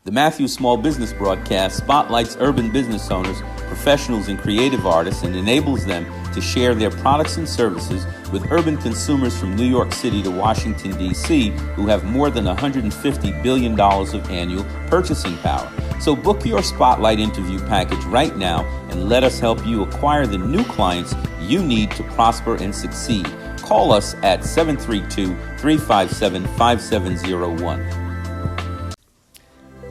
The Matthews Small Business Broadcast spotlights urban business owners, professionals, and creative artists and enables them to share their products and services with urban consumers from New York City to Washington, D.C., who have more than $150 billion of annual purchasing power. So book your spotlight interview package right now and let us help you acquire the new clients you need to prosper and succeed. Call us at 732-357-5701.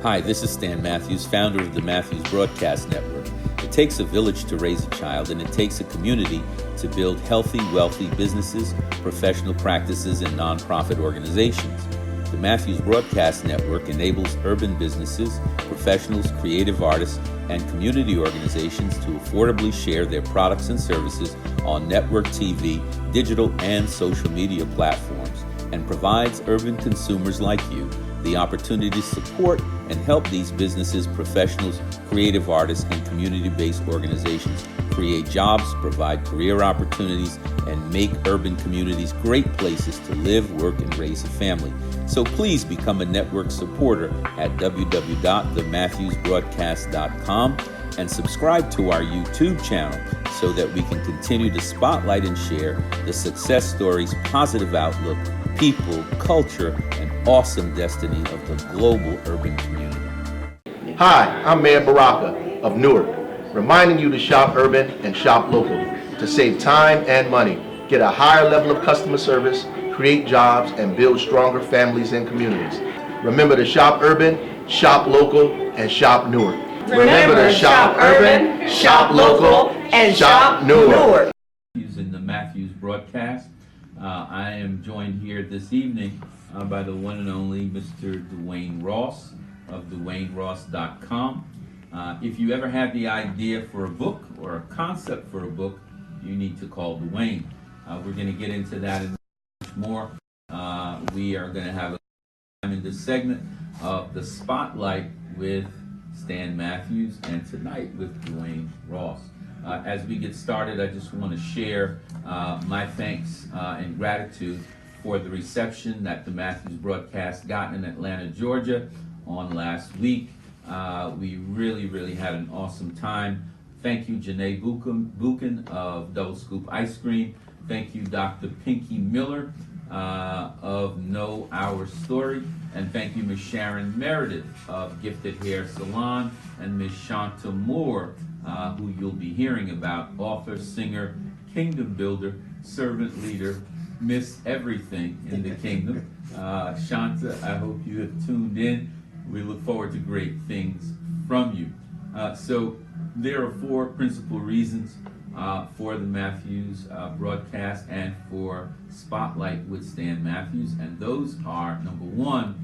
Hi, this is Stan Matthews, founder of the Matthews Broadcast Network. It takes a village to raise a child, and it takes a community to build healthy, wealthy businesses, professional practices, and nonprofit organizations. The Matthews Broadcast Network enables urban businesses, professionals, creative artists, and community organizations to affordably share their products and services on network TV, digital, and social media platforms, and provides urban consumers like you the opportunity to support and help these businesses, professionals, creative artists, and community-based organizations create jobs, provide career opportunities, and make urban communities great places to live, work, and raise a family. So please become a network supporter at www.thematthewsbroadcast.com and subscribe to our YouTube channel so that we can continue to spotlight and share the success stories, positive outlook, people, culture, and awesome destiny of the global urban community. Hi, I'm Mayor Baraka of Newark, reminding you to shop urban and shop local to save time and money, get a higher level of customer service, create jobs, and build stronger families and communities. Remember to shop urban, shop local, and shop Newark. Remember to shop urban, shop local, and shop Newark. In the Matthews Broadcast, I am joined here this evening by the one and only Mr. Dwayne Ross of DwayneRoss.com. If you ever had the idea for a book or a concept for a book, you need to call Dwayne. We're going to get into that and much more. We are going to have a time in this segment of the Spotlight with Stan Matthews, and tonight with Dwayne Ross. As we get started, I just want to share my thanks and gratitude for the reception that the Matthews Broadcast got in Atlanta, Georgia on last week. We really had an awesome time. Thank you, Janae Buchan of Double Scoop Ice Cream. Thank you, Dr. Pinky Miller of Know Our Story. And thank you, Ms. Sharon Meredith of Gifted Hair Salon, and Ms. Shanta Moore, who you'll be hearing about, author, singer, kingdom builder, servant leader, Miss Everything in the kingdom. Shanta, I hope you have tuned in. We look forward to great things from you. So there are four principal reasons for the Matthews broadcast and for Spotlight with Stan Matthews, and those are, number one,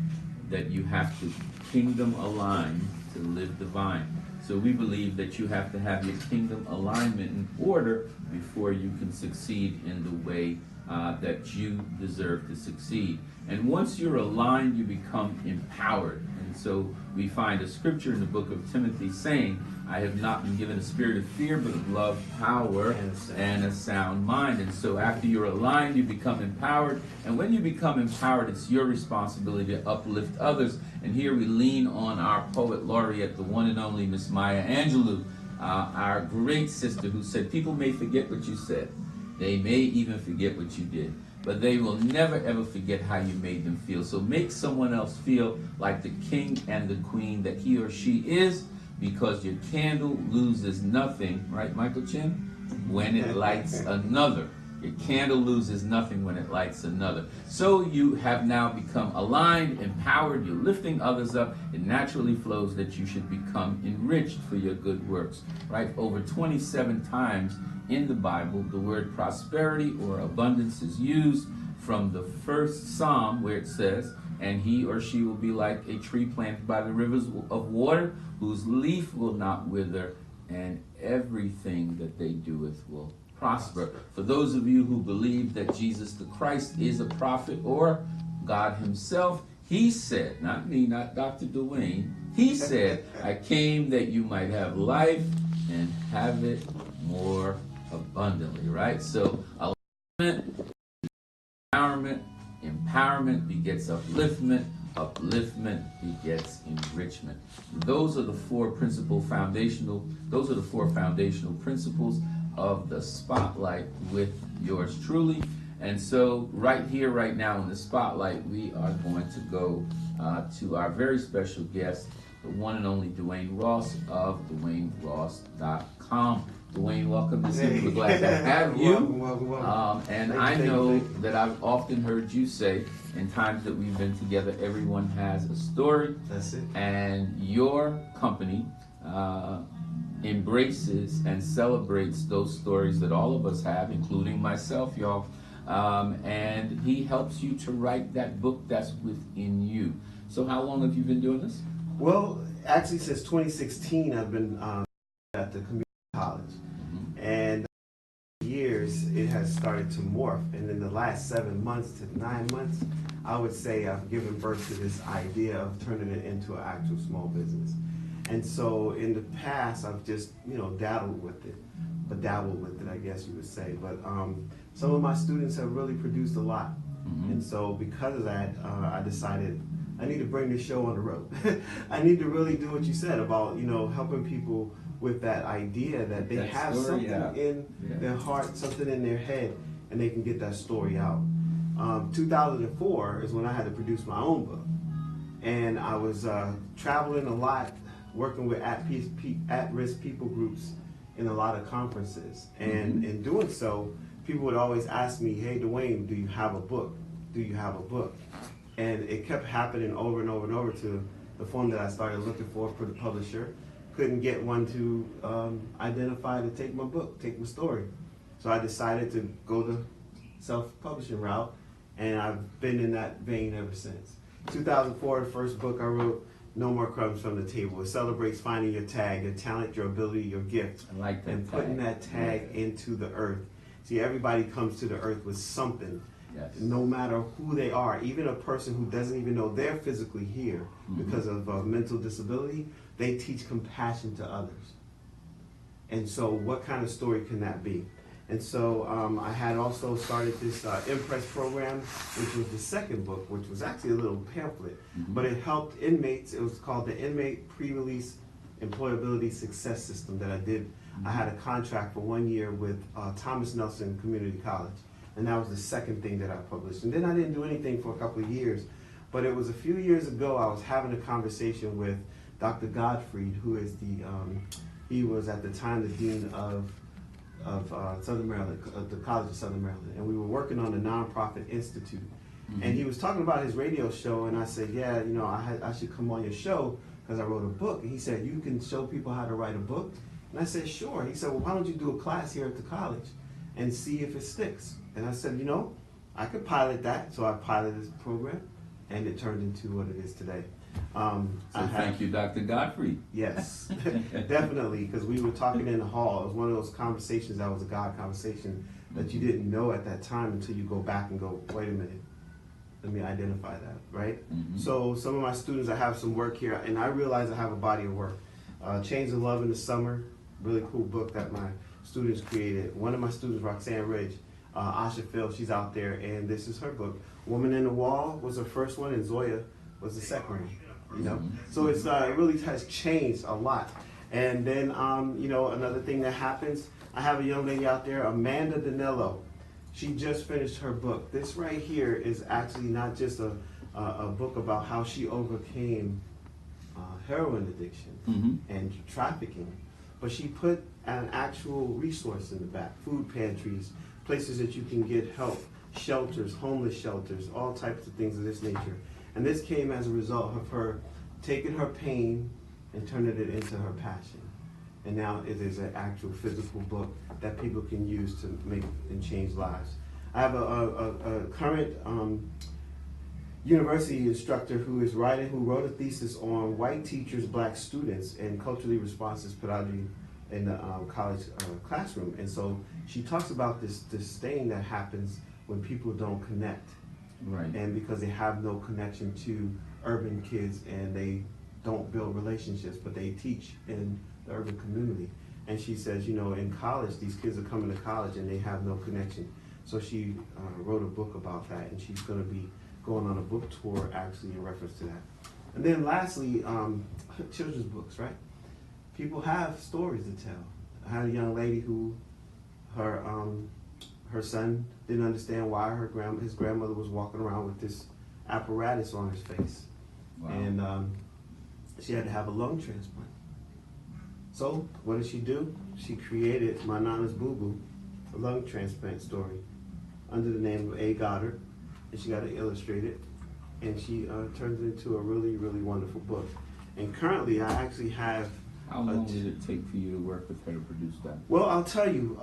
that you have to kingdom align to live divine. So we believe that you have to have your kingdom alignment in order before you can succeed in the way that you deserve to succeed. And once you're aligned, you become empowered. And so we find a scripture in the book of Timothy saying, I have not been given a spirit of fear, but of love, power, and a sound mind. And so after you're aligned, you become empowered. And when you become empowered, it's your responsibility to uplift others. And here we lean on our poet laureate, the one and only Miss Maya Angelou, our great sister, who said, people may forget what you said. They may even forget what you did, but they will never ever forget how you made them feel. So make someone else feel like the king and the queen that he or she is, because your candle loses nothing, right, Michael Chin? When it lights another. Your candle loses nothing when it lights another. So you have now become aligned, empowered, you're lifting others up. It naturally flows that you should become enriched for your good works, right? Over 27 times in the Bible, the word prosperity or abundance is used, from the first Psalm where it says, and he or she will be like a tree planted by the rivers of water, whose leaf will not wither, and everything that they doeth will prosper. For those of you who believe that Jesus the Christ is a prophet or God himself, he said, not me, not Dr. Dwayne, he said, I came that you might have life and have it more abundantly, right? So alignment, empowerment begets upliftment, upliftment begets enrichment. Those are the four foundational principles of the Spotlight with yours truly. And so right here, right now in the Spotlight, we are going to go to our very special guest, the one and only Dwayne Ross of DwayneRoss.com. Dwayne, welcome this evening. We're glad to have you. Welcome. And I know that I've often heard you say, in times that we've been together, everyone has a story. That's it. And your company embraces and celebrates those stories that all of us have, including myself, y'all. And he helps you to write that book that's within you. So how long have you been doing this? Well, actually since 2016 I've been at the community college. And years it has started to morph, and in the last 7 months to 9 months, I would say I've given birth to this idea of turning it into an actual small business. And so in the past I've just dabbled with it, I guess you would say. But some of my students have really produced a lot. And so because of that, I decided I need to bring this show on the road. I need to really do what you said about helping people with that idea that they have something in their heart, something in their head, and they can get that story out. 2004 is when I had to produce my own book, and I was traveling a lot, working with at-risk people groups in a lot of conferences, and in doing so, people would always ask me, "Hey, Dwayne, do you have a book? Do you have a book?" And it kept happening over and over and over to the form that I started looking for the publisher. Couldn't get one to identify to take my book, take my story. So I decided to go the self-publishing route, and I've been in that vein ever since. 2004, the first book I wrote, No More Crumbs from the Table. It celebrates finding your tag, your talent, your ability, your gift, I like that and putting that tag into the earth. See, everybody comes to the earth with something. Yes. No matter who they are, even a person who doesn't even know they're physically here because of mental disability, they teach compassion to others. And so what kind of story can that be? And so I had also started this Impress program, which was the second book, which was actually a little pamphlet, but it helped inmates. It was called the Inmate Pre-Release Employability Success System that I did. I had a contract for 1 year with Thomas Nelson Community College. And that was the second thing that I published. And then I didn't do anything for a couple of years. But it was a few years ago, I was having a conversation with Dr. Gottfried, who is he was at the time the dean of Southern Maryland, the College of Southern Maryland. And we were working on the Nonprofit Institute. And he was talking about his radio show, and I said, yeah, I should come on your show because I wrote a book. And he said, you can show people how to write a book? And I said, sure. He said, well, why don't you do a class here at the college and see if it sticks? And I said, I could pilot that. So I piloted this program, and it turned into what it is today. Thank you, Dr. Godfrey. Yes, definitely, because we were talking in the hall. It was one of those conversations that was a God conversation that you didn't know at that time until you go back and go, wait a minute, let me identify that, right? So some of my students, I have some work here, and I realize I have a body of work. Chains of Love in the Summer, really cool book that my students created. One of my students, Roxanne Ridge, Asha Phil, she's out there, and this is her book. Woman in the Wall was the first one, and Zoya was the second one. So it's it really has changed a lot. And then another thing that happens, I have a young lady out there, Amanda Danello. She just finished her book. This right here is actually not just a book about how she overcame heroin addiction and trafficking, but she put an actual resource in the back: food pantries, places that you can get help, shelters, homeless shelters, all types of things of this nature. And this came as a result of her taking her pain and turning it into her passion. And now it is an actual physical book that people can use to make and change lives. I have a current university instructor who wrote a thesis on white teachers, black students, and culturally responsive pedagogy in the college classroom. And so she talks about this thing that happens when people don't connect. Right. And because they have no connection to urban kids and they don't build relationships, but they teach in the urban community. And she says, in college, these kids are coming to college and they have no connection. So she wrote a book about that, and she's going to be going on a book tour actually in reference to that. And then lastly, children's books, right? People have stories to tell. I had a young lady who, her son didn't understand why his grandmother was walking around with this apparatus on his face. Wow. And she had to have a lung transplant. So what did she do? She created My Nana's Boo Boo, a lung transplant story, under the name of A. Goddard, and she got it illustrated, and she turned it into a really, really wonderful book. And currently, I actually have. How long did it take for you to work with her to produce that? Well, I'll tell you,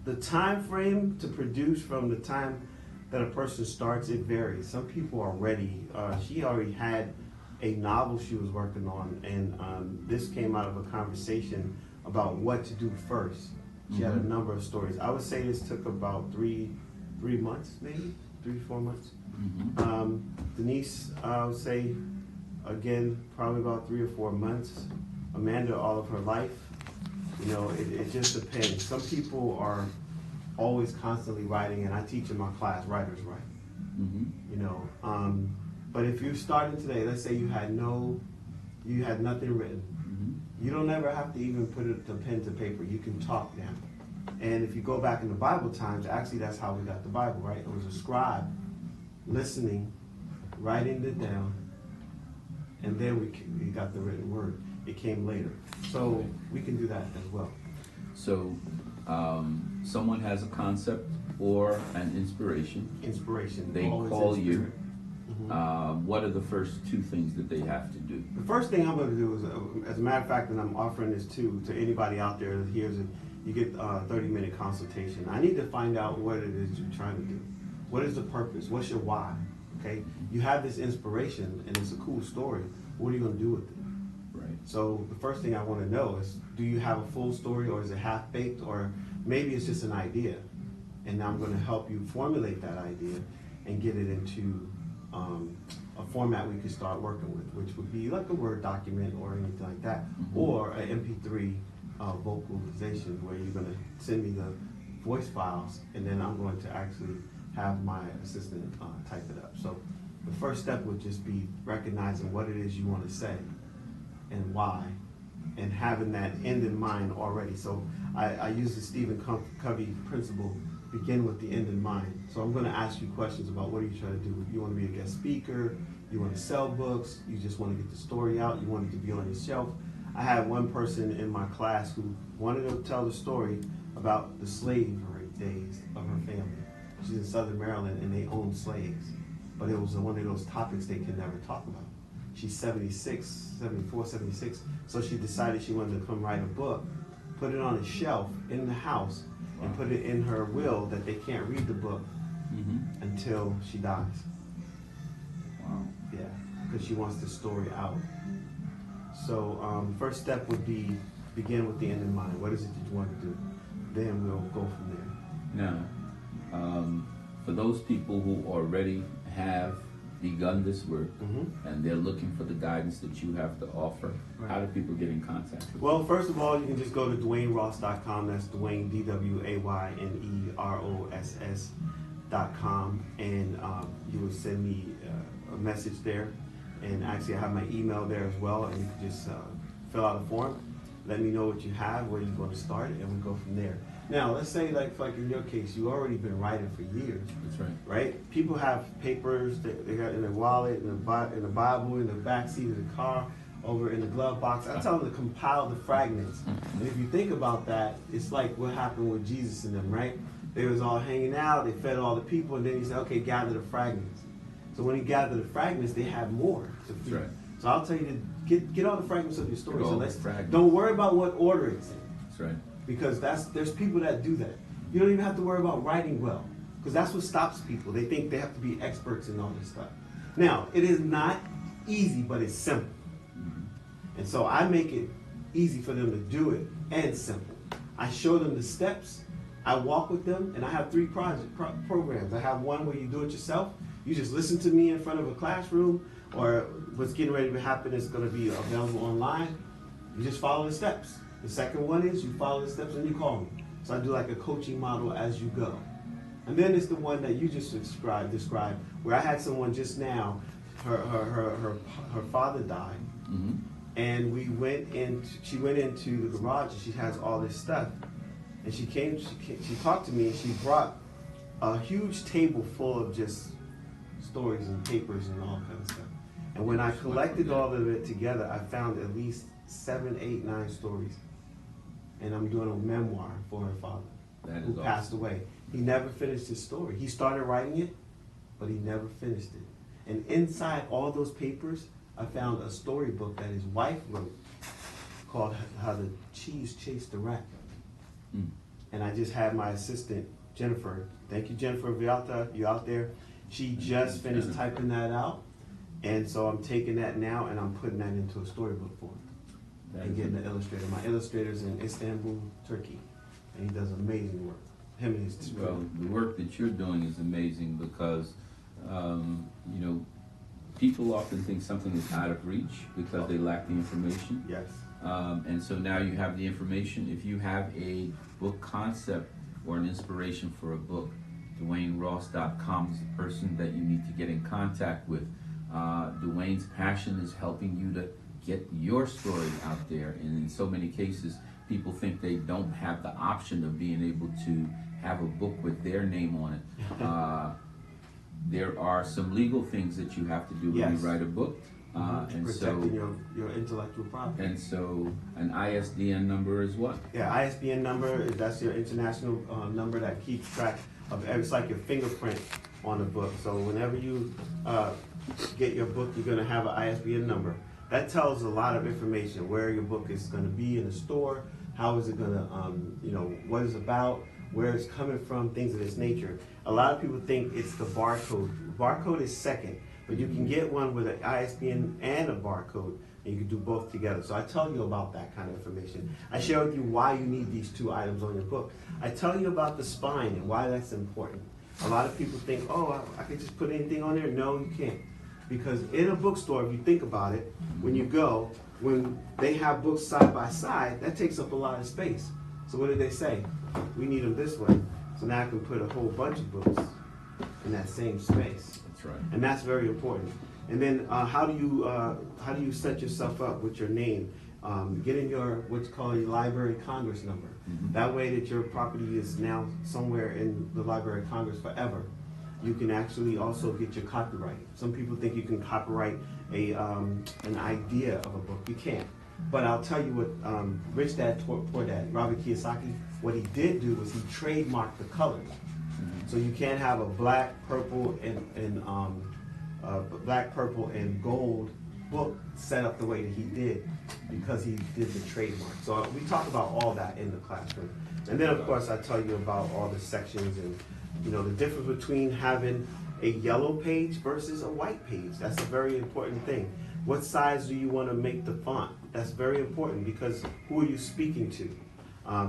the time frame to produce from the time that a person starts, it varies. Some people are ready. She already had a novel she was working on, and this came out of a conversation about what to do first. She had a number of stories. I would say this took about three months, maybe 3-4 months. Denise, I would say, again, probably about 3 or 4 months. Amanda, all of her life. You know, it just depends. Some people are always constantly writing, and I teach in my class, writers write. You know, but if you're starting today, let's say you had nothing written. You don't ever have to even put the pen to paper. You can talk now. And if you go back in the Bible times, actually that's how we got the Bible, right? It was a scribe listening, writing it down, and then we got the written word. It came later. So we can do that as well. So someone has a concept or an inspiration. They Always call you. inspired. What are the first 2 things that they have to do? The first thing I'm going to do is, as a matter of fact, and I'm offering this to anybody out there that hears it, you get a 30-minute consultation. I need to find out what it is you're trying to do. What is the purpose? What's your why? Okay? You have this inspiration, and it's a cool story. What are you going to do with it? Right. So the first thing I want to know is, do you have a full story, or is it half-baked, or maybe it's just an idea? And I'm going to help you formulate that idea and get it into a format we could start working with, which would be like a Word document or anything like that, or an MP3 vocalization where you're going to send me the voice files, and then I'm going to actually have my assistant type it up. So the first step would just be recognizing what it is you want to say and why, and having that end in mind already. So I use the Stephen Covey principle, begin with the end in mind. So I'm going to ask you questions about what are you trying to do. You want to be a guest speaker, you want to sell books, you just want to get the story out, you want it to be on your shelf. I had one person in my class who wanted to tell the story about the slavery days of her family. She's in Southern Maryland and they owned slaves, but it was one of those topics they can never talk about. She's 74, 76, so she decided she wanted to come write a book, put it on a shelf in the house, and put it in her will that they can't read the book until she dies. Wow. Yeah, because she wants the story out. So first step would be begin with the end in mind. What is it that you want to do? Then we'll go from there. Now, for those people who already have begun this work and they're looking for the guidance that you have to offer, how do people get in contact with you? Well, first of all, you can just go to DwayneRoss.com. That's Dwayne, DWayneRoss.com, and you will send me a message there. And actually, I have my email there as well, and you can just fill out a form. Let me know what you have, where you're going to start, and we go from there. Now, let's say, like in your case, you've already been writing for years. That's right. Right? People have papers that they got in their wallet, in the Bible, in the back seat of the car, over in the glove box. I tell them to compile the fragments. And if you think about that, it's like what happened with Jesus and them, right? They was all hanging out, they fed all the people, and then he said, okay, gather the fragments. So when he gathered the fragments, they had more to feed. That's right. So I'll tell you to get all the fragments of your story. Get all So the let's fragments. don't worry about what order it's in. That's right. Because there's people that do that. You don't even have to worry about writing well, because that's what stops people. They think they have to be experts in all this stuff. Now, it is not easy, but it's simple. And so I make it easy for them to do it and simple. I show them the steps, I walk with them, and I have 3 programs. I have one where you do it yourself. You just listen to me in front of a classroom, or what's getting ready to happen is going to be available online. You just follow the steps. The second one is you follow the steps and you call me. So I do like a coaching model as you go. And then it's the one that you just described, where I had someone just now, her father died, and she went into the garage and she has all this stuff, and she talked to me and she brought a huge table full of just stories and papers and all kinds of stuff. And when I collected all of it together, I found at least 7, 8, 9 stories. And I'm doing a memoir for her father, who passed away. He never finished his story. He started writing it, but he never finished it. And inside all those papers, I found a storybook that his wife wrote called How the Cheese Chased the Rat. And I just had my assistant, Jennifer. Thank you, Jennifer Vialta. You out there? She just finished typing that out. And so I'm taking that now and I'm putting that into a storybook form. And getting the illustrator. My illustrator's in Istanbul, Turkey. And he does amazing work. Him and his Well, the work that you're doing is amazing because, you know, people often think something is out of reach because they lack the information. Yes. And so now you have the information. If you have a book concept or an inspiration for a book, DwayneRoss.com is the person that you need to get in contact with. Dwayne's passion is helping you to get your story out there. And in so many cases, people think they don't have the option of being able to have a book with their name on it. There are some legal things that you have to do when you write a book. And protecting your intellectual property. And so an ISBN number is what? Yeah, ISBN number, that's your international number that keeps track of, it's like your fingerprint on the book. So whenever you get your book, you're gonna have an ISBN number. That tells a lot of information, where your book is gonna be in the store, how is it gonna, you know, what it's about, where it's coming from, things of this nature. A lot of people think it's the barcode. Barcode is second, but you can get one with an ISBN and a barcode, and you can do both together. So I tell you about that kind of information. I share with you why you need these 2 items on your book. I tell you about the spine and why that's important. A lot of people think, oh, I could just put anything on there. No, you can't. Because in a bookstore, if you think about it, when you go, when they have books side by side, that takes up a lot of space. So what do they say? We need them this way. So now I can put a whole bunch of books in that same space. That's right. And that's very important. And then how do you set yourself up with your name? Get in your what's called your Library of Congress number. That way that your property is now somewhere in the Library of Congress forever. You can actually also get your copyright. Some people think you can copyright an idea of a book. You can't. But I'll tell you what Rich Dad Poor Dad, Robert Kiyosaki, what he did do was he trademarked the colors. So you can't have a black, purple, and gold book set up the way that he did because he did the trademark. So we talk about all that in the classroom. And then of course I tell you about all the sections and you know the difference between having a yellow page versus a white page. That's a very important thing. What size do you want to make the font? That's very important because who are you speaking to?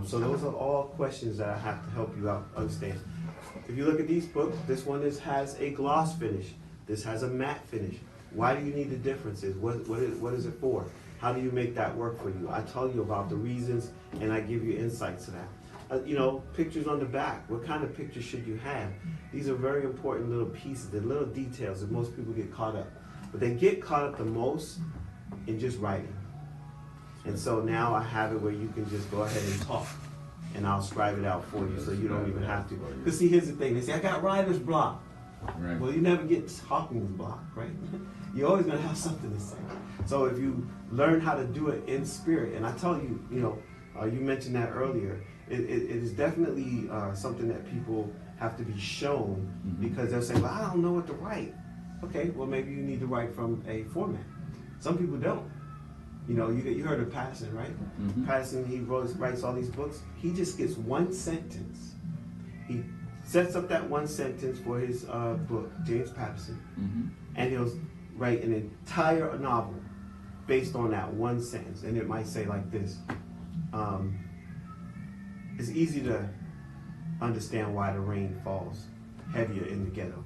So those are all questions that I have to help you out understand. If you look at these books, this one has a gloss finish. This has a matte finish. Why do you need the differences? What is it for? How do you make that work for you? I tell you about the reasons and I give you insights to that. You know, pictures on the back. What kind of pictures should you have? These are very important little pieces, the little details that most people get caught up. But they get caught up the most in just writing. And so now I have it where you can just go ahead and talk. And I'll scribe it out for you so you don't even have to. Because see, here's the thing. They say, I got writer's block. Right. Well, you never get talking block, right? You're always going to have something to say. So if you learn how to do it in spirit, and I tell you, you know, you mentioned that earlier, it is definitely something that people have to be shown because they'll say, well, I don't know what to write. Okay, well, maybe you need to write from a format. Some people don't. You know, you heard of Patterson, right? Patterson, he writes all these books. He just gets one sentence. He sets up that one sentence for his book, James Patterson, and he'll write an entire novel based on that one sentence. And it might say like this. It's easy to understand why the rain falls heavier in the ghetto.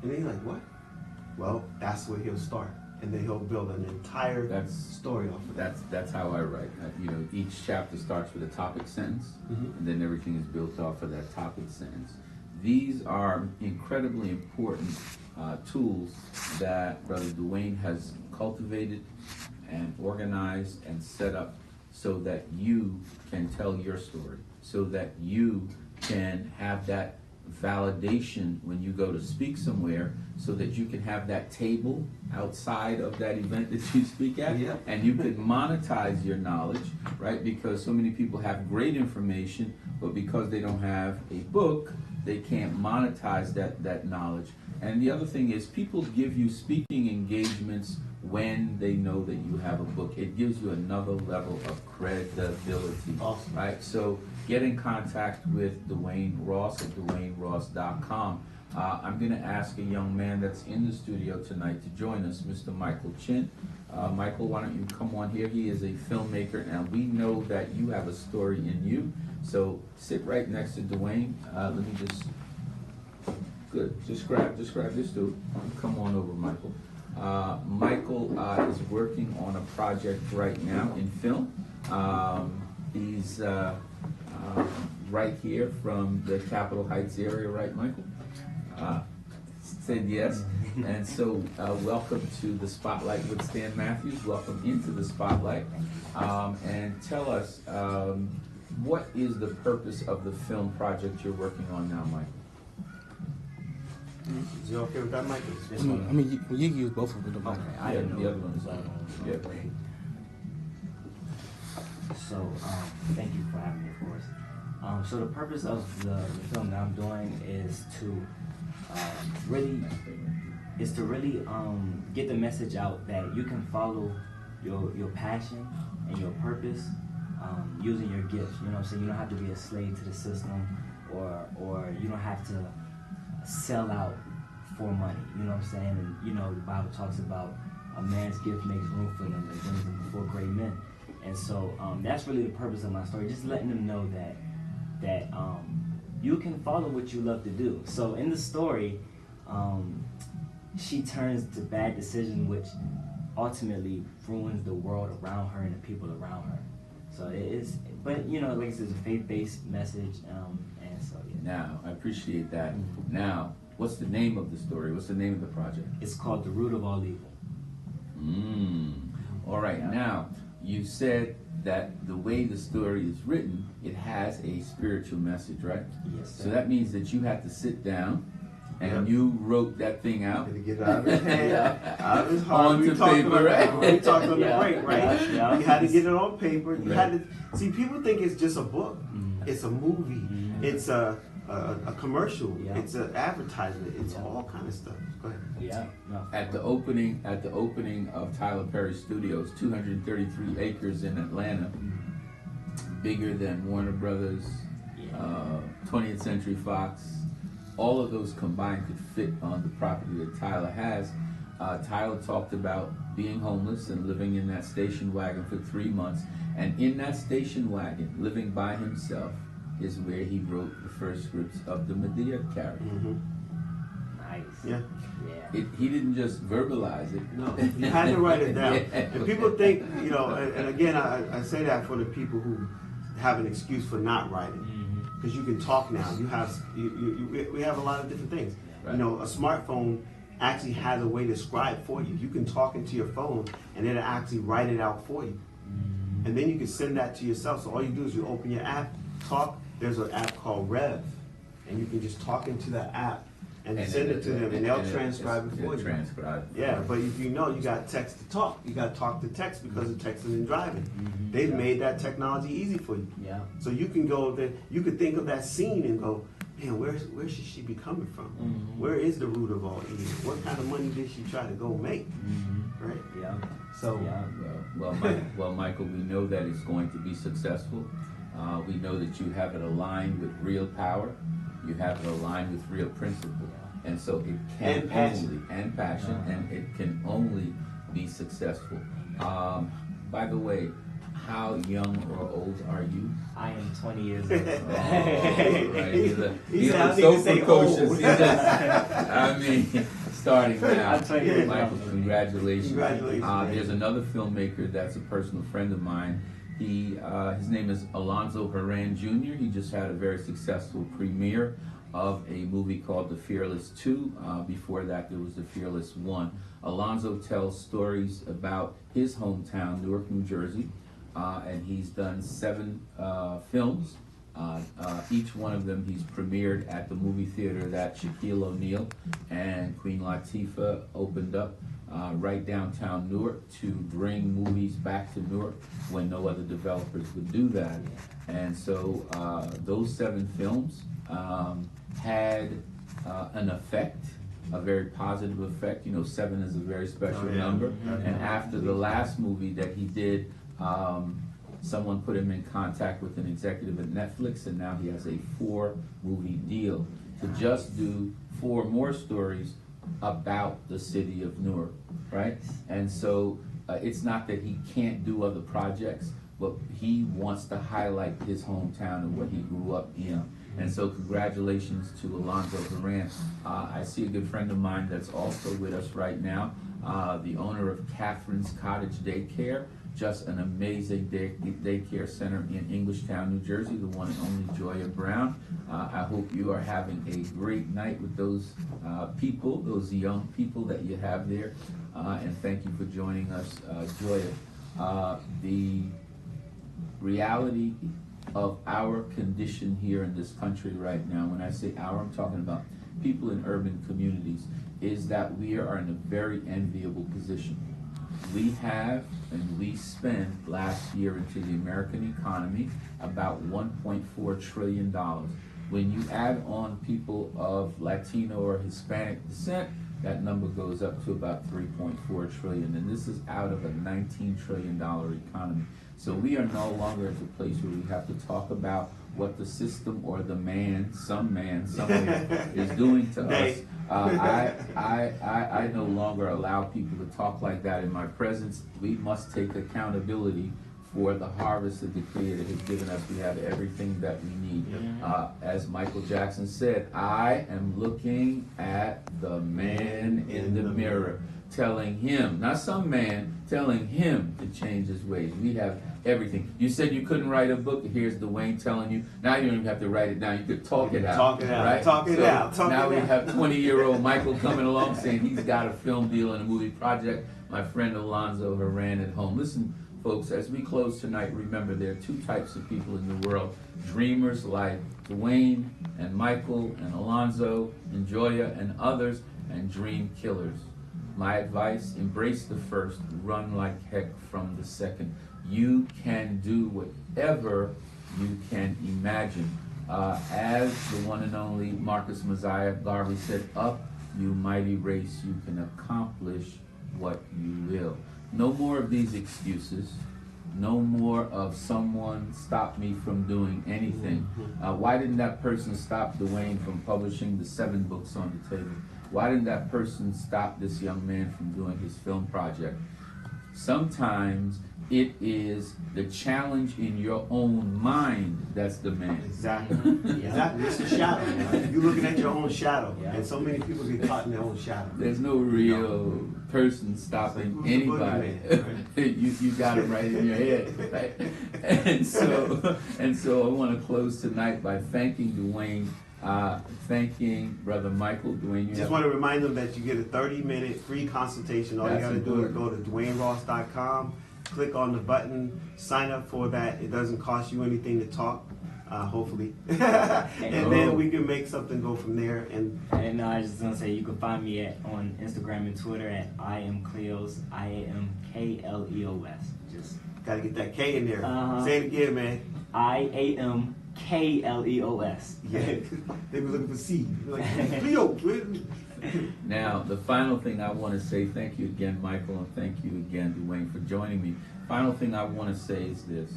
And then you're like, what? Well, that's where he'll start. and then he'll build an entire story off of that. That's how I write. Each chapter starts with a topic sentence, and then everything is built off of that topic sentence. These are incredibly important tools that Brother Dwayne has cultivated and organized and set up so that you can tell your story, so that you can have that validation when you go to speak somewhere, so that you can have that table outside of that event that you speak at, and you could monetize your knowledge, right? Because so many people have great information, but because they don't have a book, they can't monetize that knowledge. And the other thing is, people give you speaking engagements when they know that you have a book. It gives you another level of credibility. Awesome. Right? So get in contact with Dwayne Ross at DwayneRoss.com. I'm going to ask a young man that's in the studio tonight to join us, Mr. Michael Chin. Michael, why don't you come on here? He is a filmmaker, and we know that you have a story in you. So sit right next to Dwayne. Let me just, good. Just grab this dude. Come on over, Michael. Michael is working on a project right now in film. He's right here from the Capitol Heights area, right, Michael? Said yes. And so welcome to the Spotlight with Stan Matthews. Welcome into the Spotlight. And tell us, what is the purpose of the film project you're working on now, Michael? Is you okay with that, Michael? I mean, you can use both of them. Okay, I didn't know the other one's yeah. So, thank you for having me, of course. So the purpose of the film that I'm doing is to really get the message out that you can follow your passion and your purpose using your gifts. You know what I'm saying? You don't have to be a slave to the system, or you don't have to sell out for money. You know what I'm saying? And the Bible talks about a man's gift makes room for them and brings them before great men. And so that's really the purpose of my story, just letting them know that you can follow what you love to do. So in the story, she turns to bad decisions, which ultimately ruins the world around her and the people around her. So it is, but like I said, it's a faith-based message, and so yeah. Now, I appreciate that. Now, what's the name of the story? What's the name of the project? It's called The Root of All Evil. All right. Yeah. Now, you said that the way the story is written, it has a spiritual message, right? Yes, sir. So that means that you had to sit down and you wrote that thing out. To get it out of his hand, out of his heart. Onto paper, right? We talked on the break, right? Yeah. You had to get it on paper. You Right. had to see. People think it's just a book. It's a movie. It's a commercial. Yeah. It's an advertisement. It's all kind of stuff. Go ahead. Yeah. No. At the opening of Tyler Perry Studios, 233 acres in Atlanta, bigger than Warner Brothers, 20th Century Fox. All of those combined could fit on the property that Tyler has. Tyler talked about being homeless and living in that station wagon for 3 months. And in that station wagon, living by himself, is where he wrote the first scripts of the Medea character. Nice. Yeah. Yeah. He didn't just verbalize it. No, you had to write it down. And people think, and again, I say that for the people who have an excuse for not writing. Because you can talk now. You have we have a lot of different things. Right. A smartphone actually has a way to scribe for you. You can talk into your phone and it'll actually write it out for you. And then you can send that to yourself. So all you do is you open your app, talk. There's an app called Rev, and you can just talk into the app and send it to them, and they'll transcribe it for you. Yeah, but if you got text to talk. You got talk to text because of texting and driving. They've made that technology easy for you. Yeah. So you can go there. You could think of that scene and go, man, where should she be coming from? Where is the root of all evil? What kind of money did she try to go make? Right? Yeah. So Yeah. Well, Michael, we know that it's going to be successful. We know that you have it aligned with real power. You have it aligned with real principle. And so it can And passion. and it can only be successful. By the way, how young or old are you? I am 20 years old. Right. He He's sounds so even say precocious. old. I mean, starting now. I'll tell you. Michael, congratulations. Congratulations, man. There's another filmmaker that's a personal friend of mine. His name is Alonzo Haran Jr. He just had a very successful premiere of a movie called The Fearless 2. Before that, there was The Fearless 1. Alonzo tells stories about his hometown, Newark, New Jersey, and he's done 7 films. Each one of them he's premiered at the movie theater that Shaquille O'Neal and Queen Latifah opened up right downtown Newark to bring movies back to Newark when no other developers would do that. And so those 7 films had an effect, a very positive effect. You know, 7 is a very special number. And after the last movie that he did, someone put him in contact with an executive at Netflix, and now he has a 4-movie deal to just do 4 more stories about the city of Newark, right? And so it's not that he can't do other projects, but he wants to highlight his hometown and what he grew up in. And so congratulations to Alonzo Haran. I see a good friend of mine that's also with us right now, the owner of Catherine's Cottage Daycare, just an amazing daycare center in Englishtown, New Jersey, the one and only Joya Brown. I hope you are having a great night with those people, those young people that you have there. And thank you for joining us, Joya. The reality of our condition here in this country right now, when I say our, I'm talking about people in urban communities, is that we are in a very enviable position. We have and we spent last year into the American economy about $1.4 trillion. When you add on people of Latino or Hispanic descent, that number goes up to about 3.4 trillion, and this is out of a $19 trillion economy. So we are no longer at the place where we have to talk about what the system or the man somewhere is doing to us. I no longer allow people to talk like that in my presence. We must take accountability for the harvest that the Creator has given us. We have everything that we need. As Michael Jackson said, I am looking at the man in the mirror, telling him, not some man, telling him to change his ways. We have everything. You said you couldn't write a book. Here's Dwayne telling you. Now you don't even have to write it down. You could talk it out. Talk it out. Right? Talk it out. Now we have 20-year-old Michael coming along saying he's got a film deal and a movie project. My friend Alonzo Haran at home. Listen, folks, as we close tonight, remember there are 2 types of people in the world. Dreamers like Dwayne and Michael and Alonzo and Joya and others, and dream killers. My advice, embrace the first, run like heck from the second. You can do whatever you can imagine. As the one and only Marcus Messiah Garvey said, up, you mighty race, you can accomplish what you will. No more of these excuses. No more of someone stopped me from doing anything. Why didn't that person stop Dwayne from publishing the 7 books on the table? Why didn't that person stop this young man from doing his film project? Sometimes it is the challenge in your own mind that's the man. Exactly. Exactly. It's a shadow. You're looking at your own shadow, and so many people get caught in their own shadow. There's no real person stopping anybody. You got it right in your head, right? And so I want to close tonight by thanking Dwayne. Thanking Brother Michael. Dwayne, just want to remind them that you get a 30-minute free consultation. All you got to do is go to DwayneRoss.com, click on the button, sign up for that. It doesn't cost you anything to talk, hopefully. And then we can make something go from there. And I was just going to say, you can find me on Instagram and Twitter at IamKleos, IamKleos. Just got to get that K in there. Say it again, man. IamKleos. Yeah, they were looking for C. Like, Cleo. Now, the final thing I want to say, thank you again, Michael, and thank you again, Dwayne, for joining me. Final thing I want to say is this.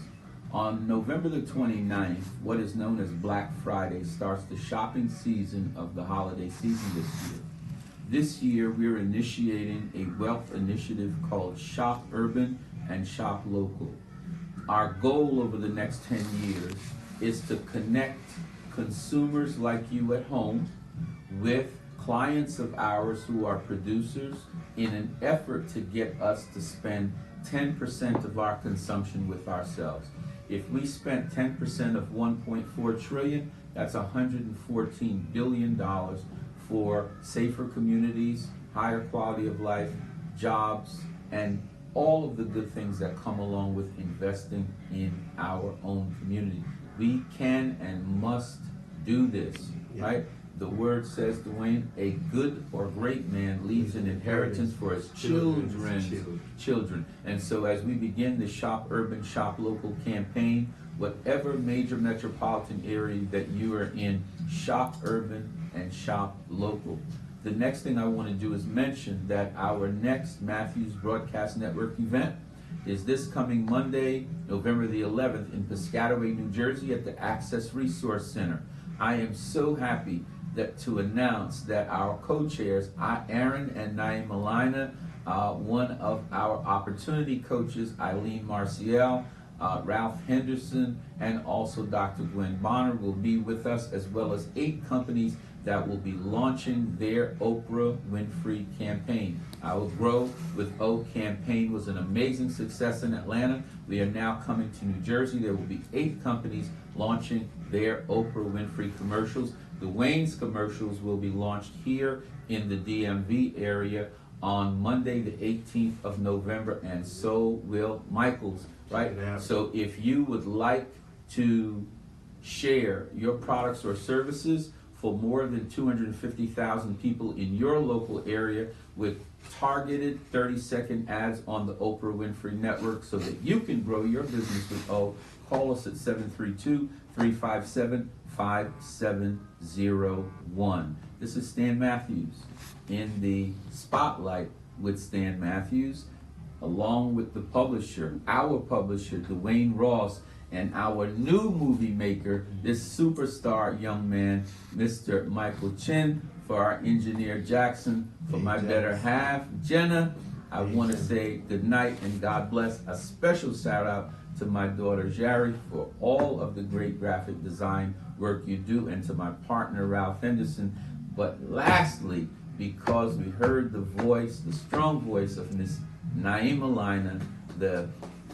On November the 29th, what is known as Black Friday starts the shopping season of the holiday season this year. This year, we're initiating a wealth initiative called Shop Urban and Shop Local. Our goal over the next 10 years is to connect consumers like you at home with clients of ours who are producers in an effort to get us to spend 10% of our consumption with ourselves. If we spent 10% of 1.4 trillion, that's $114 billion for safer communities, higher quality of life, jobs, and all of the good things that come along with investing in our own community. We can and must do this, right? The word says, Dwayne, a good or great man leaves an inheritance for his children. And so as we begin the Shop Urban, Shop Local campaign, whatever major metropolitan area that you are in, shop urban and shop local. The next thing I want to do is mention that our next Matthews Broadcast Network event is this coming Monday, November the 11th in Piscataway, New Jersey at the Access Resource Center. I am so happy to announce that our co-chairs, Aaron and Naima Malina, one of our opportunity coaches, Eileen Marcial, Ralph Henderson, and also Dr. Gwen Bonner will be with us, as well as 8 companies that will be launching their Oprah Winfrey campaign. Our Grow with O campaign was an amazing success in Atlanta. We are now coming to New Jersey. There will be 8 companies launching their Oprah Winfrey commercials. Dwayne's commercials will be launched here in the DMV area on Monday the 18th of November, and so will Michael's, right? So if you would like to share your products or services for more than 250,000 people in your local area with targeted 30-second ads on the Oprah Winfrey Network so that you can grow your business with O, call us at 732-357-5701. This is Stan Matthews in the spotlight with Stan Matthews, along with the publisher, our publisher, Dwayne Ross, and our new movie maker, this superstar young man, Mr. Michael Chin, for our engineer Jackson, for my better half, Jenna. I want to say good night and God bless. A special shout out to my daughter Jari for all of the great graphic design work you do, and to my partner Ralph Henderson. But lastly, because we heard the voice, the strong voice of Miss Naima Malina, the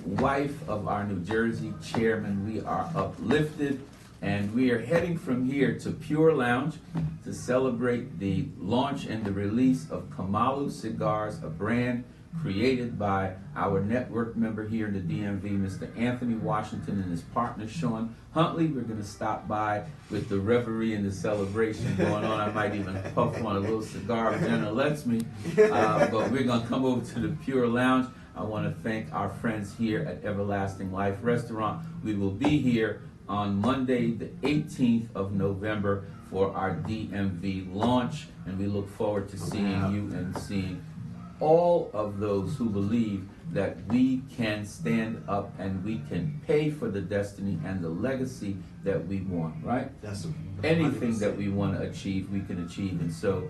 wife of our New Jersey chairman, we are uplifted, and we are heading from here to Pure Lounge to celebrate the launch and the release of Kamalu Cigars, a brand created by our network member here in the DMV, Mr. Anthony Washington, and his partner Sean Huntley. We're going to stop by with the revelry and the celebration going on. I might even puff on a little cigar if Jenna lets me, but we're going to come over to the Pure Lounge. I want to thank our friends here at Everlasting Life Restaurant. We will be here on Monday, the 18th of November for our DMV launch, and we look forward to seeing you and seeing all of those who believe that we can stand up and we can pay for the destiny and the legacy that we want, right? That's anything that we want to achieve, we can achieve. And so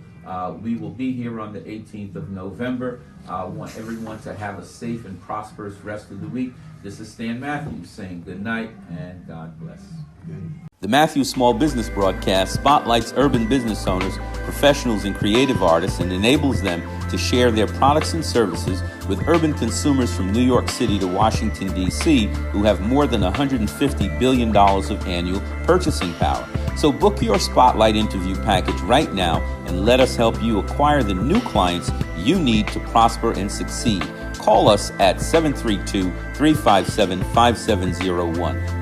we will be here on the 18th of November. I want everyone to have a safe and prosperous rest of the week. This is Stan Matthews saying good night and God bless. The Matthews Small Business Broadcast spotlights urban business owners, professionals, and creative artists, and enables them to share their products and services with urban consumers from New York City to Washington, D.C., who have more than $150 billion of annual purchasing power. So book your spotlight interview package right now and let us help you acquire the new clients you need to prosper and succeed. Call us at 732-357-5701.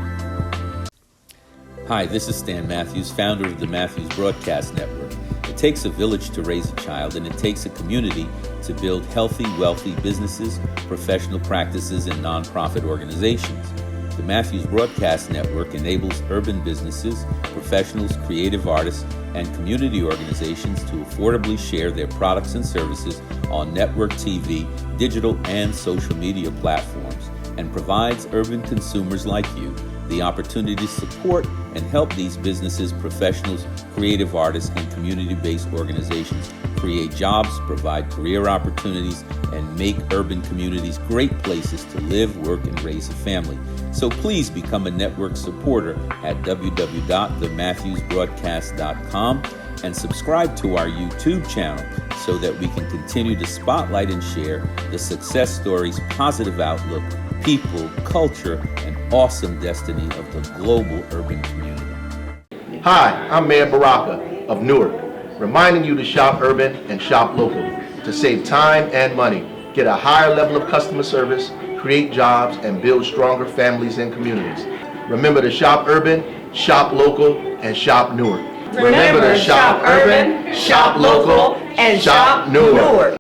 Hi, this is Stan Matthews, founder of the Matthews Broadcast Network. It takes a village to raise a child, and it takes a community to build healthy, wealthy businesses, professional practices, and nonprofit organizations. The Matthews Broadcast Network enables urban businesses, professionals, creative artists, and community organizations to affordably share their products and services on network TV, digital, and social media platforms, and provides urban consumers like you the opportunity to support and help these businesses, professionals, creative artists, and community-based organizations create jobs, provide career opportunities, and make urban communities great places to live, work, and raise a family. So please become a network supporter at www.thematthewsbroadcast.com and subscribe to our YouTube channel so that we can continue to spotlight and share the success stories, positive outlook, people, culture, and awesome destiny of the global urban community. Hi, I'm Mayor Baraka of Newark, reminding you to shop urban and shop local to save time and money, get a higher level of customer service, create jobs, and build stronger families and communities. Remember to shop urban, shop local, and shop Newark. Remember to shop urban, shop local, and shop Newark.